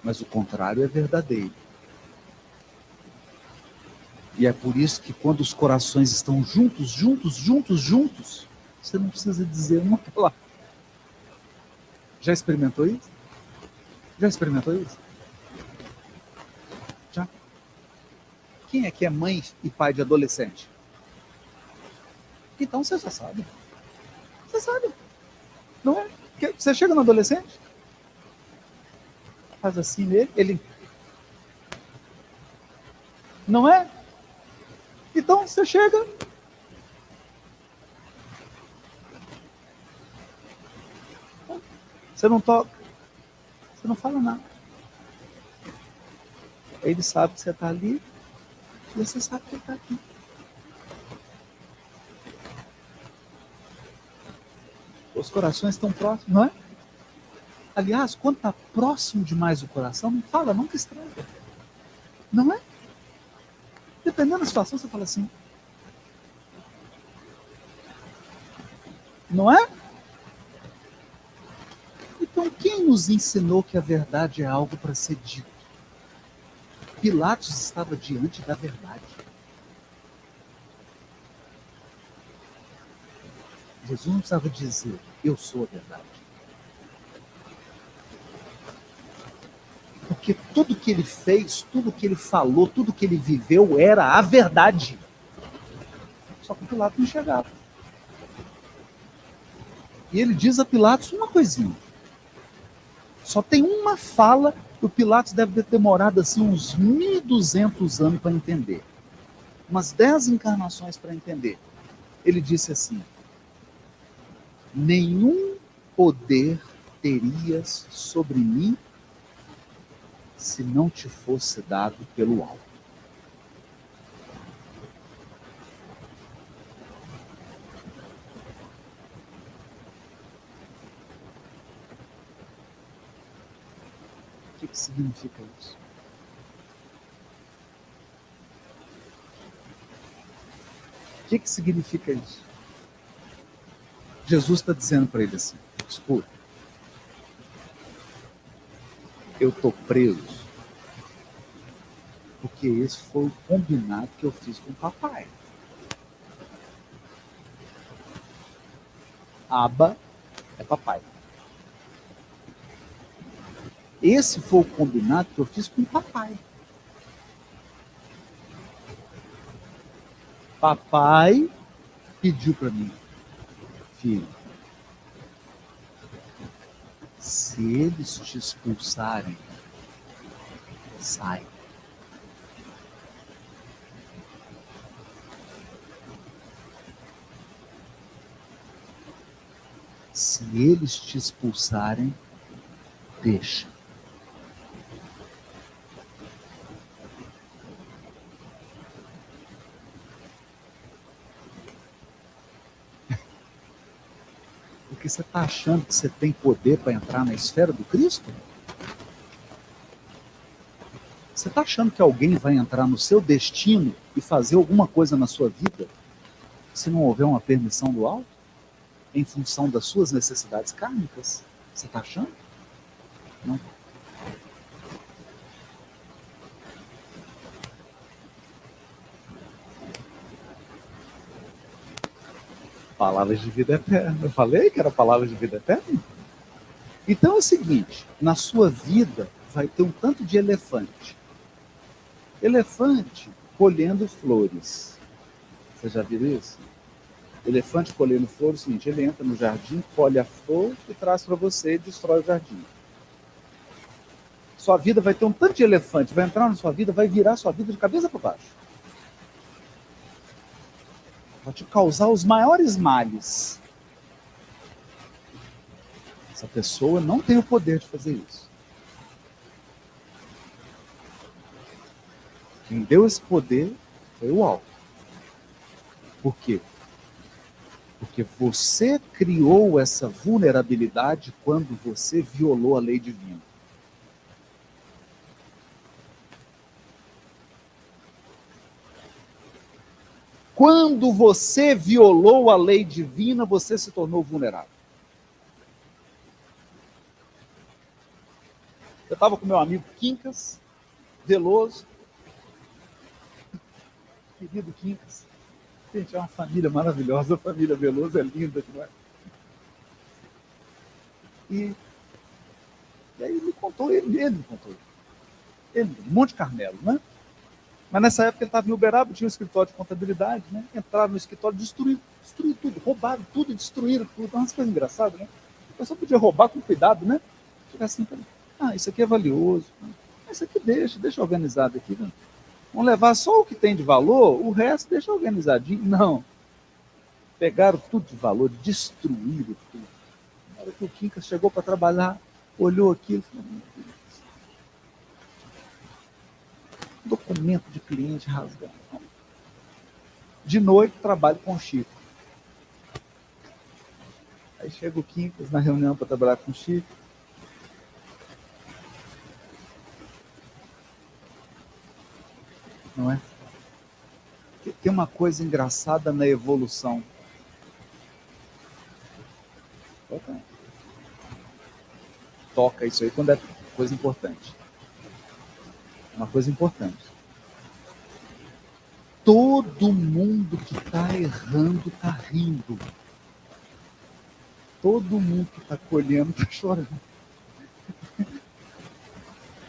Mas o contrário é verdadeiro. E é por isso que quando os corações estão juntos, você não precisa dizer uma palavra. Já experimentou isso? Já experimentou isso? Já? Quem é que é mãe e pai de adolescente? Então você já sabe. Você sabe. Não é? Você chega no adolescente, faz assim nele, ele... Não é? Então você chega... Você não toca, você não fala nada. Ele sabe que você está ali e você sabe que ele está aqui. Os corações estão próximos, não é? Aliás, quando está próximo demais o coração, não fala, nunca estraga. Não é? Dependendo da situação, você fala assim. Não é? Então, quem nos ensinou que a verdade é algo para ser dito? Pilatos estava diante da verdade. Jesus não precisava dizer, eu sou a verdade. Porque tudo que ele fez, tudo que ele falou, tudo que ele viveu era a verdade. Só que Pilatos não chegava. E ele diz a Pilatos uma coisinha. Só tem uma fala que o Pilatos deve ter demorado assim, uns 1.200 anos para entender. Umas 10 encarnações para entender. Ele disse assim, nenhum poder terias sobre mim se não te fosse dado pelo alto. O que significa isso? O que significa isso? Jesus está dizendo para ele assim: escuta, eu estou preso porque esse foi o combinado que eu fiz com o papai. Abba é papai. Esse foi o combinado que eu fiz com o papai. Papai pediu para mim: filho, se eles te expulsarem, sai. Se eles te expulsarem, deixa. Porque você está achando que você tem poder para entrar na esfera do Cristo? Você está achando que alguém vai entrar no seu destino e fazer alguma coisa na sua vida se não houver uma permissão do alto? Em função das suas necessidades kármicas? Você está achando? Não. Palavras de vida eterna. Eu falei que era palavras de vida eterna? Então é o seguinte, na sua vida vai ter um tanto de elefante. Elefante colhendo flores. Você já viu isso? Elefante colhendo flores, é o seguinte, ele entra no jardim, colhe a flor e traz para você e destrói o jardim. Sua vida vai ter um tanto de elefante, vai entrar na sua vida, vai virar sua vida de cabeça para baixo. Vai te causar os maiores males. Essa pessoa não tem o poder de fazer isso. Quem deu esse poder foi o alto. Por quê? Porque você criou essa vulnerabilidade quando você violou a lei divina. Quando você violou a lei divina, você se tornou vulnerável. Eu estava com meu amigo Quincas Veloso, querido Quincas. Gente, é uma família maravilhosa, a família Veloso é linda, não é? E aí ele me contou, ele me contou. Ele, Monte Carmelo, né? Mas nessa época ele estava em Uberaba, tinha um escritório de contabilidade, né? Entraram no escritório, destruíram tudo, roubaram tudo e destruíram tudo. Umas coisas engraçadas, né? A pessoa podia roubar com cuidado, né? Ficar assim, isso aqui é valioso. Isso aqui deixa organizado aqui. Né? Vamos levar só o que tem de valor, o resto deixa organizadinho. Não. Pegaram tudo de valor, destruíram tudo. Na hora que o Quincas chegou para trabalhar, olhou aquilo e falou: documento de cliente rasgado. De noite, trabalho com o Chico. Aí chega o Quincas na reunião para trabalhar com o Chico. Não é? Tem uma coisa engraçada na evolução. Toca isso aí quando é coisa importante. Uma coisa importante. Todo mundo que está errando está rindo. Todo mundo que está colhendo está chorando.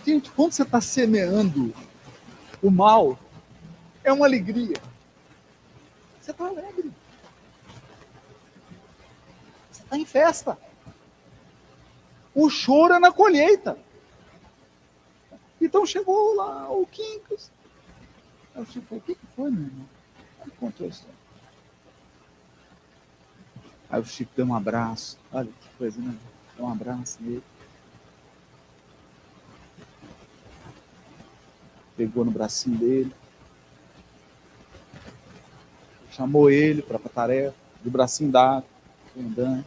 Gente, quando você está semeando o mal, é uma alegria. Você está alegre. Você está em festa. O choro é na colheita. Então chegou lá o Quincas. Eu tipo, o que foi, meu irmão? Ele contou a história. Aí o Chico deu um abraço. Olha que coisa, né? Deu um abraço nele. Pegou no bracinho dele. Chamou ele para a tarefa. Do bracinho dado. Andando.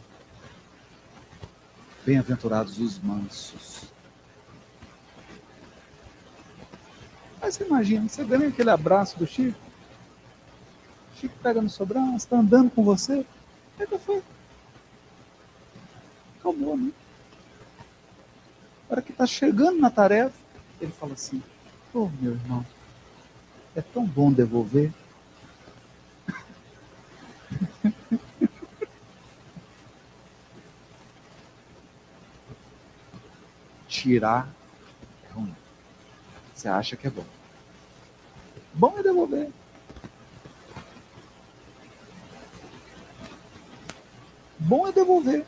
Bem-aventurados os mansos. Aí você imagina, você ganha aquele abraço do Chico. O Chico pega no seu braço, está andando com você. Aí que foi? Acalmou, né? Na hora que está chegando na tarefa, ele fala assim: ô, meu irmão, é tão bom devolver. Tirar é ruim. Você acha que é bom. Bom é devolver. Bom é devolver.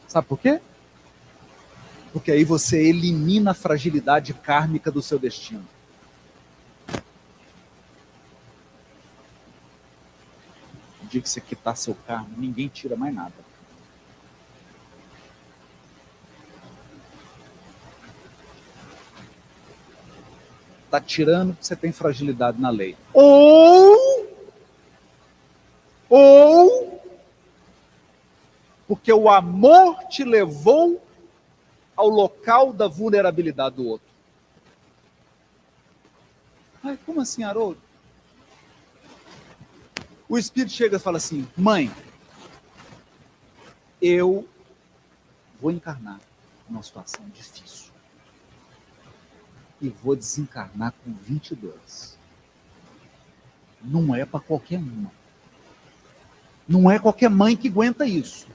Sabe por quê? Porque aí você elimina a fragilidade kármica do seu destino. No dia que você quitar seu karma, ninguém tira mais nada. Está tirando porque você tem fragilidade na lei. Ou porque o amor te levou ao local da vulnerabilidade do outro. Ai, como assim, Haroldo? O espírito chega e fala assim: mãe, eu vou encarnar numa situação difícil. E vou desencarnar com 22. Não é para qualquer uma. Não é qualquer mãe que aguenta isso.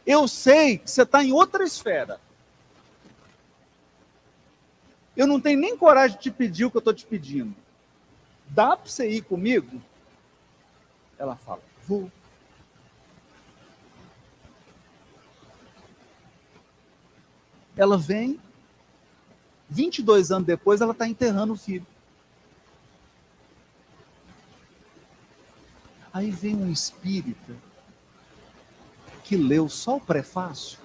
Eu sei que você está em outra esfera. Eu não tenho nem coragem de te pedir o que eu estou te pedindo. Dá para você ir comigo? Ela fala: vou. Ela vem, 22 anos depois, ela está enterrando o filho. Aí vem um espírita que leu só o prefácio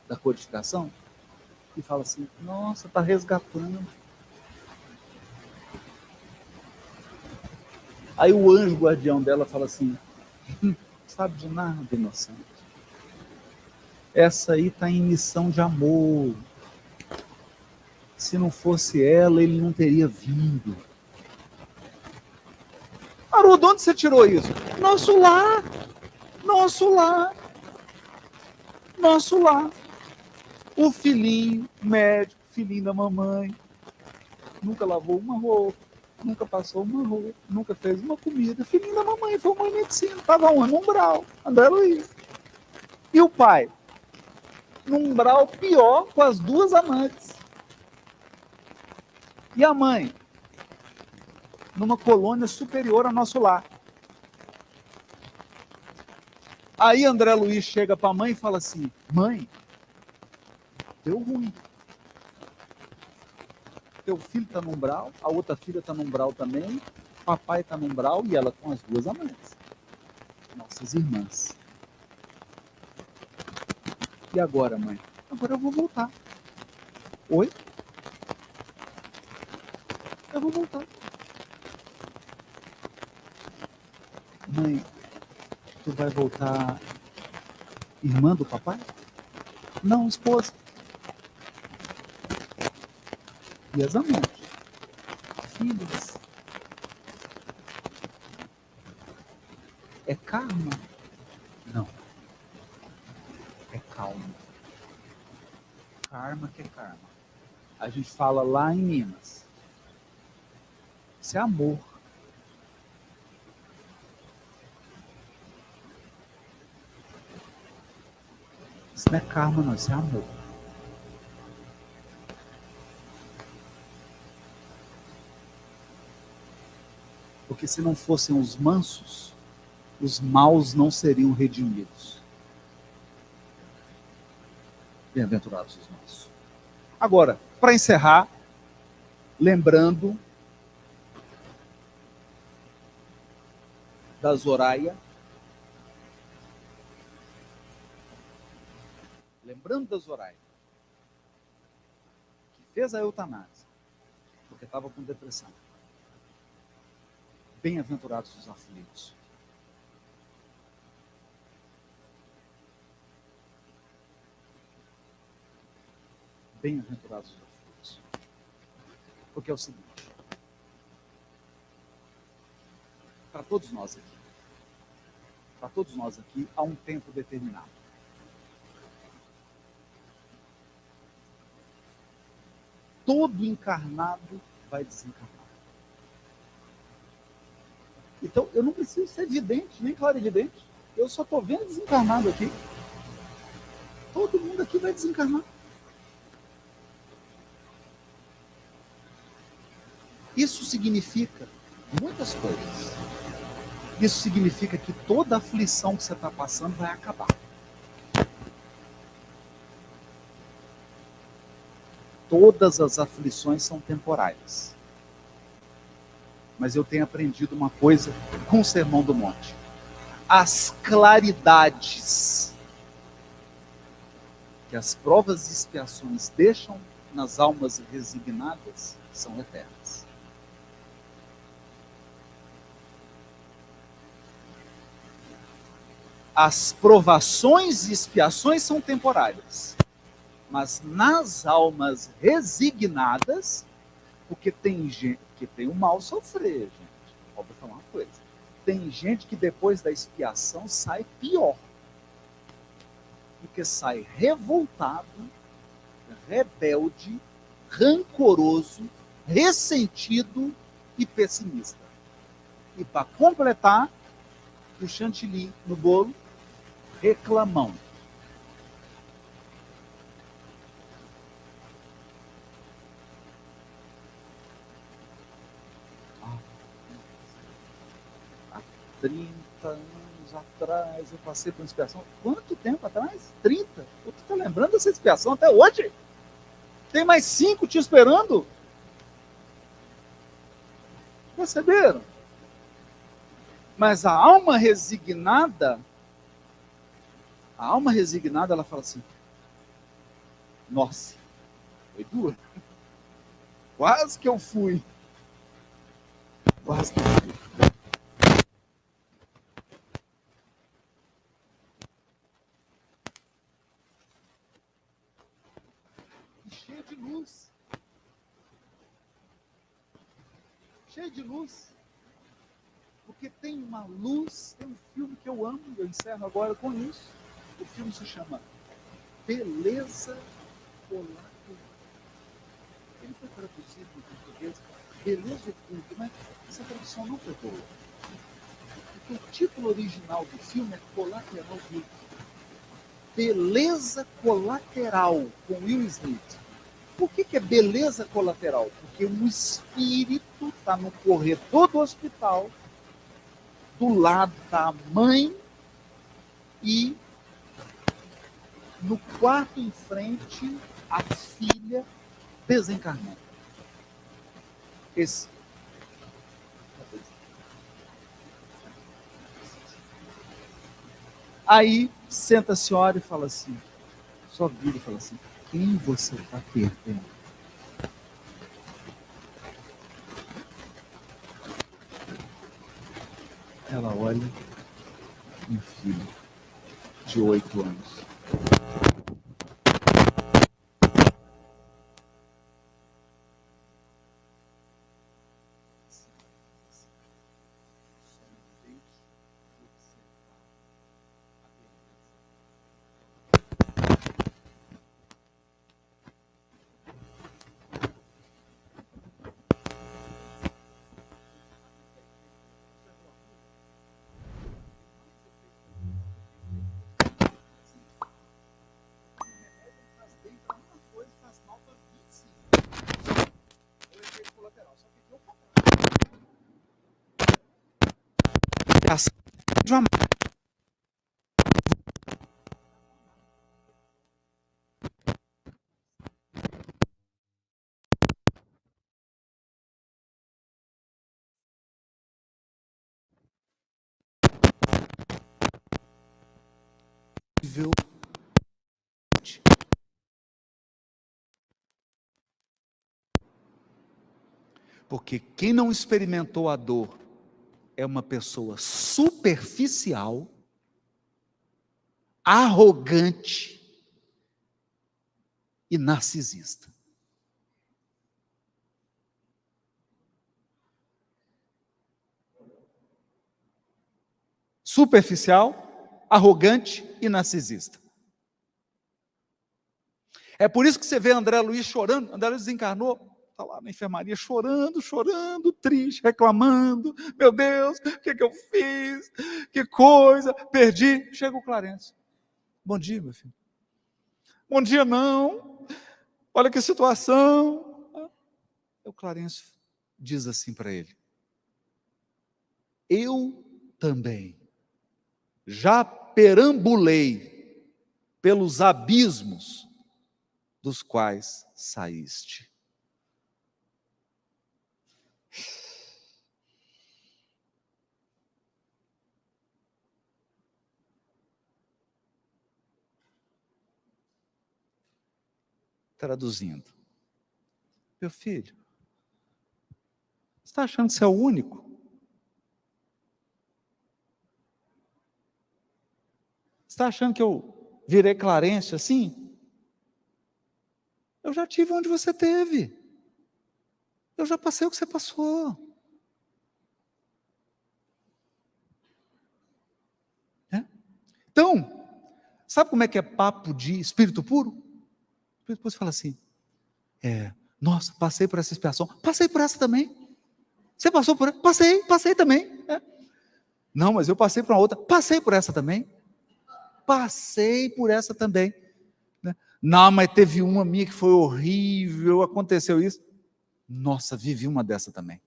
da codificação e fala assim: nossa, está resgatando. Aí o anjo guardião dela fala assim: sabe de nada, inocente. Essa aí está em missão de amor. Se não fosse ela, ele não teria vindo. Haroldo, onde você tirou isso? Nosso lar. Nosso lar. Nosso lar. O filhinho médico, filhinho da mamãe, nunca lavou uma roupa, nunca passou uma roupa, nunca fez uma comida. Filhinho da mamãe, formou em medicina, estava onde? No umbral, André Luiz. E o pai? No umbral pior, com as duas amantes. E a mãe? Numa colônia superior ao nosso lar. Aí André Luiz chega para a mãe e fala assim: mãe, deu ruim. Teu filho está no umbral, a outra filha está no umbral também, papai está no umbral e ela com as duas amantes. Nossas irmãs. E agora, mãe? Agora eu vou voltar. Oi? Eu vou voltar. Mãe, tu vai voltar irmã do papai? Não, esposa. E as amantes? Filhas. É karma? Não. É calma. Karma que é karma. A gente fala lá em Minas. Isso é amor. Isso não é karma, não. Isso é amor. Porque se não fossem os mansos, os maus não seriam redimidos. Bem-aventurados os mansos. Agora, para encerrar, lembrando da Zoraia, que fez a eutanásia, porque estava com depressão. Bem-aventurados os aflitos. Bem-aventurados os aflitos. Porque é o seguinte, para todos nós aqui, para todos nós aqui, a um tempo determinado. Todo encarnado vai desencarnar. Então, eu não preciso ser vidente, nem clarividente. Eu só estou vendo desencarnado aqui. Todo mundo aqui vai desencarnar. Isso significa muitas coisas. Isso significa que toda aflição que você está passando vai acabar. Todas as aflições são temporárias. Mas eu tenho aprendido uma coisa com o Sermão do Monte. As claridades que as provas e expiações deixam nas almas resignadas são eternas. As provações e expiações são temporárias, mas nas almas resignadas, porque tem gente que tem o mal sofrer, gente. Ó, vou falar uma coisa. Tem gente que depois da expiação sai pior. Porque sai revoltado, rebelde, rancoroso, ressentido e pessimista. E para completar, o chantilly no bolo, reclamão. Há 30 anos atrás eu passei por uma expiação. Quanto tempo atrás? 30? Tu tá lembrando dessa expiação até hoje? Tem mais 5 te esperando? Perceberam? Mas a alma resignada, ela fala assim: nossa, foi duro. Quase que eu fui. Quase que eu fui. E cheio de luz. Cheio de luz. Porque tem uma luz, tem um filme que eu amo, eu encerro agora com isso. O filme se chama Beleza Oculta. Ele foi traduzido em português, Beleza Oculta, mas essa tradução não foi boa. Porque o título original do filme é Colateral Beauty. Beleza Colateral, com Will Smith. Por que é beleza colateral? Porque um espírito está no corredor do hospital, do lado está a mãe e no quarto em frente a filha desencarnando. Esse. Aí senta a senhora e fala assim, só vira e fala assim: quem você está perdendo? Ela olha, um filho de 8 anos. De uma nível. Porque quem não experimentou a dor é uma pessoa superficial, arrogante e narcisista. superficial, arrogante e narcisista. É por isso que você vê André Luiz chorando. André Luiz desencarnou, está lá na enfermaria chorando, triste, reclamando. Meu Deus, o que eu fiz? Que coisa, perdi. Chega o Clarencio. Bom dia, meu filho. Bom dia, não. Olha que situação. O Clarencio diz assim para ele: eu também já perambulei pelos abismos dos quais saíste. Traduzindo, meu filho, você está achando que você é o único? Você está achando que eu virei Clarencio assim? Eu já tive onde você teve. Eu já passei o que você passou. Então, sabe como é que é papo de espírito puro? O espírito puro fala assim: nossa, passei por essa expiação, passei por essa também. Você passou por essa? Passei também. Não, mas eu passei por uma outra, passei por essa também. Passei por essa também. Não, mas teve uma minha que foi horrível, aconteceu isso. Nossa, vivi uma dessa também.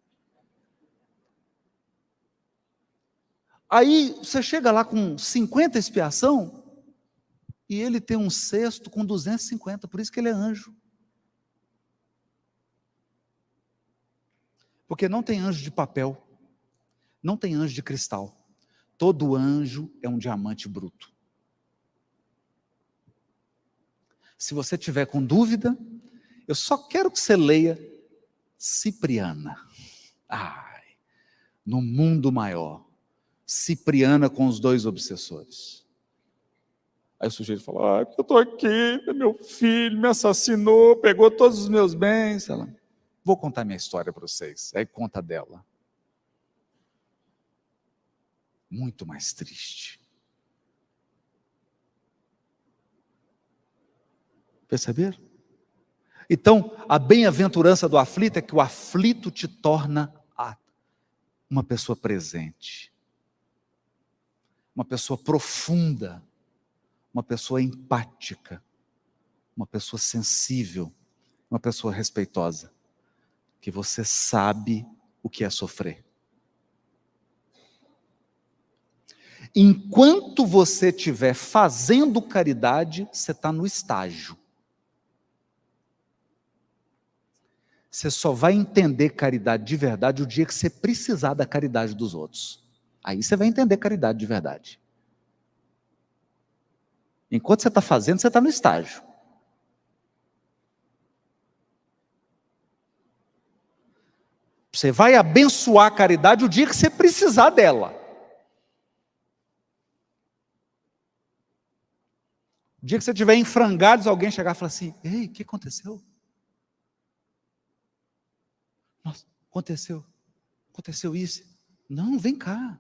Aí você chega lá com 50 expiação e ele tem um cesto com 250, por isso que ele é anjo. Porque não tem anjo de papel, não tem anjo de cristal. Todo anjo é um diamante bruto. Se você tiver com dúvida, eu só quero que você leia Cipriana. No mundo maior, Cipriana com os 2 obsessores. Aí o sujeito fala: eu estou aqui, meu filho me assassinou, pegou todos os meus bens. Ela: vou contar minha história para vocês. Aí conta dela. Muito mais triste. Perceberam? Então, a bem-aventurança do aflito é que o aflito te torna uma pessoa presente, uma pessoa profunda, uma pessoa empática, uma pessoa sensível, uma pessoa respeitosa, que você sabe o que é sofrer. Enquanto você estiver fazendo caridade, você está no estágio. Você só vai entender caridade de verdade o dia que você precisar da caridade dos outros. Aí você vai entender caridade de verdade. Enquanto você está fazendo, você está no estágio. Você vai abençoar a caridade o dia que você precisar dela. O dia que você estiver em frangalhos, alguém chegar e falar assim: ei, o que aconteceu? Nossa, aconteceu isso. Não, vem cá.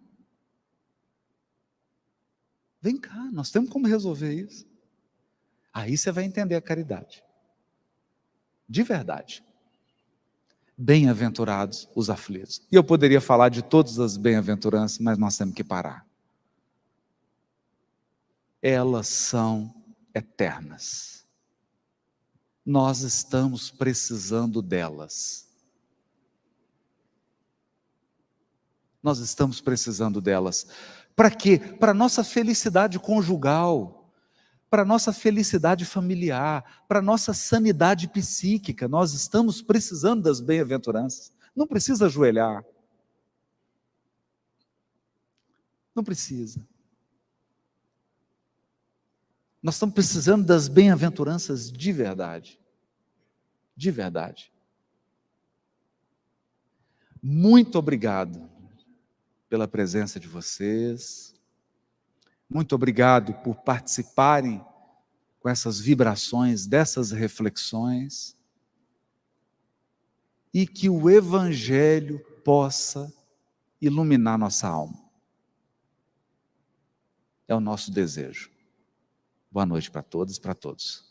Vem cá, nós temos como resolver isso. Aí você vai entender a caridade. De verdade. Bem-aventurados os aflitos. E eu poderia falar de todas as bem-aventuranças, mas nós temos que parar. Elas são eternas. Nós estamos precisando delas. Nós estamos precisando delas. Para quê? Para a nossa felicidade conjugal, para a nossa felicidade familiar, para a nossa sanidade psíquica. Nós estamos precisando das bem-aventuranças. Não precisa ajoelhar. Não precisa. Nós estamos precisando das bem-aventuranças de verdade. De verdade. Muito obrigado pela presença de vocês. Muito obrigado por participarem com essas vibrações, dessas reflexões. E que o Evangelho possa iluminar nossa alma. é o nosso desejo. Boa noite para todas e para todos.